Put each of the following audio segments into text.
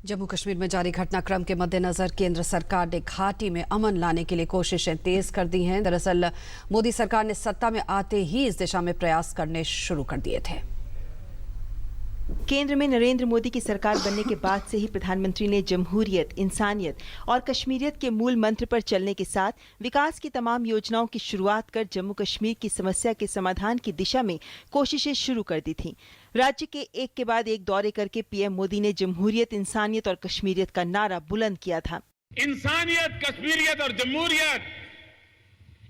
जम्मू कश्मीर में जारी घटनाक्रम के मद्देनजर केंद्र सरकार ने घाटी में अमन लाने के लिए कोशिशें तेज कर दी हैं। दरअसल मोदी सरकार ने सत्ता में आते ही इस दिशा में प्रयास करने शुरू कर दिए थे। केंद्र में नरेंद्र मोदी की सरकार बनने के बाद से ही प्रधानमंत्री ने जमहूरियत, इंसानियत और कश्मीरियत के मूल मंत्र पर चलने के साथ विकास की तमाम योजनाओं की शुरुआत कर जम्मू कश्मीर की समस्या के समाधान की दिशा में कोशिशें शुरू कर दी थीं। राज्य के एक के बाद एक दौरे करके पीएम मोदी ने जमहूरियत, इंसानियत और कश्मीरियत का नारा बुलंद किया था। इंसानियत, कश्मीरियत और जमहूरियत,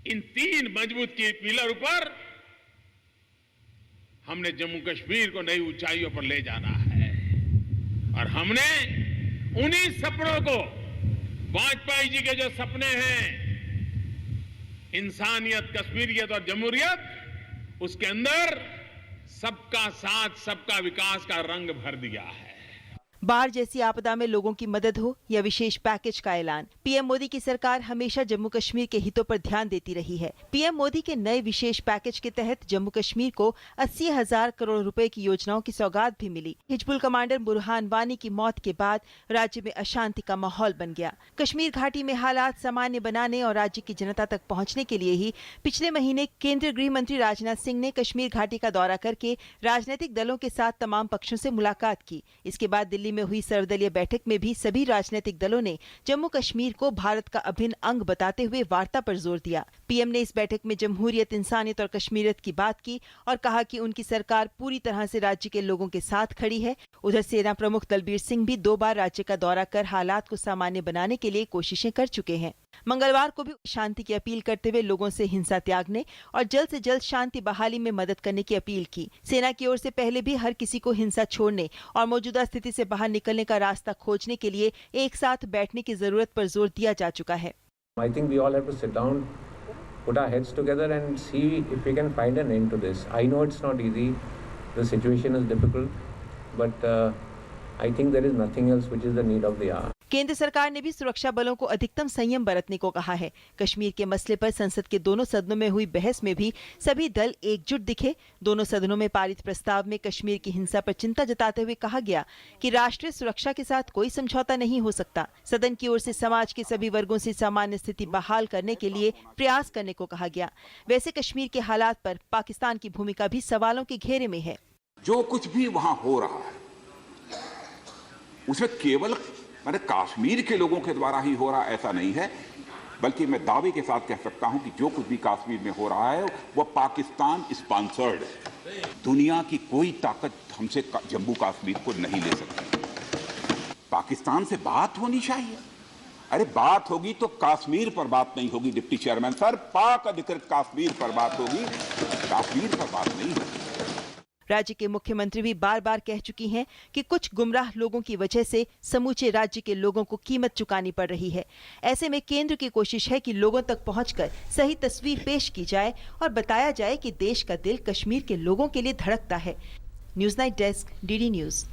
इन तीन मजबूत पिलर पर हमने जम्मू कश्मीर को नई ऊंचाइयों पर ले जाना है और हमने उन्हीं सपनों को, वाजपेयी जी के जो सपने हैं, इंसानियत, कश्मीरियत और जमहूरियत, उसके अंदर सबका साथ, सबका विकास का रंग भर दिया है। बाढ़ जैसी आपदा में लोगों की मदद हो या विशेष पैकेज का ऐलान, पीएम मोदी की सरकार हमेशा जम्मू कश्मीर के हितों पर ध्यान देती रही है। पीएम मोदी के नए विशेष पैकेज के तहत जम्मू कश्मीर को 80,000 करोड़ रुपए की योजनाओं की सौगात भी मिली। हिजबुल कमांडर बुरहान वानी की मौत के बाद राज्य में अशांति का माहौल बन गया। कश्मीर घाटी में हालात सामान्य बनाने और राज्य की जनता तक पहुँचने के लिए ही पिछले महीने केंद्रीय गृह मंत्री राजनाथ सिंह ने कश्मीर घाटी का दौरा करके राजनीतिक दलों के साथ तमाम पक्षों से मुलाकात की। इसके बाद दिल्ली में हुई सर्वदलीय बैठक में भी सभी राजनीतिक दलों ने जम्मू कश्मीर को भारत का अभिन्न अंग बताते हुए वार्ता पर जोर दिया। पीएम ने इस बैठक में जमहूरियत, इंसानियत और कश्मीरियत की बात की और कहा कि उनकी सरकार पूरी तरह से राज्य के लोगों के साथ खड़ी है। उधर सेना प्रमुख दलबीर सिंह भी 2 बार राज्य का दौरा कर हालात को सामान्य बनाने के लिए कोशिशें कर चुके हैं। मंगलवार को भी शांति की अपील करते हुए लोगों से हिंसा त्यागने और जल्द से जल्द शांति बहाली में मदद करने की अपील की। सेना की ओर से पहले भी हर किसी को हिंसा छोड़ने और मौजूदा स्थिति से बाहर निकलने का रास्ता खोजने के लिए एक साथ बैठने की जरूरत पर जोर दिया जा चुका है। I think we all have to sit down, put our heads together and see if we can find an end to this. I know it's not easy. The situation is difficult, but I think there is nothing else which is the need of the hour. केंद्र सरकार ने भी सुरक्षा बलों को अधिकतम संयम बरतने को कहा है। कश्मीर के मसले पर संसद के दोनों सदनों में हुई बहस में भी सभी दल एकजुट दिखे। दोनों सदनों में पारित प्रस्ताव में कश्मीर की हिंसा पर चिंता जताते हुए कहा गया कि राष्ट्रीय सुरक्षा के साथ कोई समझौता नहीं हो सकता। सदन की ओर से समाज के सभी वर्गों से सामान्य स्थिति बहाल करने के लिए प्रयास करने को कहा गया। वैसे कश्मीर के हालात पर पाकिस्तान की भूमिका भी सवालों के घेरे में है। जो कुछ भी वहां हो रहा है उसमें केवल कश्मीर के लोगों के द्वारा ही हो रहा ऐसा नहीं है, बल्कि मैं दावे के साथ कह सकता हूं कि जो कुछ भी कश्मीर में हो रहा है वो पाकिस्तान स्पॉन्सर्ड है। दुनिया की कोई ताकत हमसे जम्मू कश्मीर को नहीं ले सकती। पाकिस्तान से बात होनी चाहिए। अरे बात होगी तो कश्मीर पर बात नहीं होगी डिप्टी चेयरमैन सर, पाक अधिकृत कश्मीर पर बात होगी, कश्मीर पर बात नहीं होगी। राज्य के मुख्यमंत्री भी बार बार कह चुकी हैं कि कुछ गुमराह लोगों की वजह से समूचे राज्य के लोगों को कीमत चुकानी पड़ रही है। ऐसे में केंद्र की कोशिश है कि लोगों तक पहुंचकर सही तस्वीर पेश की जाए और बताया जाए कि देश का दिल कश्मीर के लोगों के लिए धड़कता है। News night desk, DD news.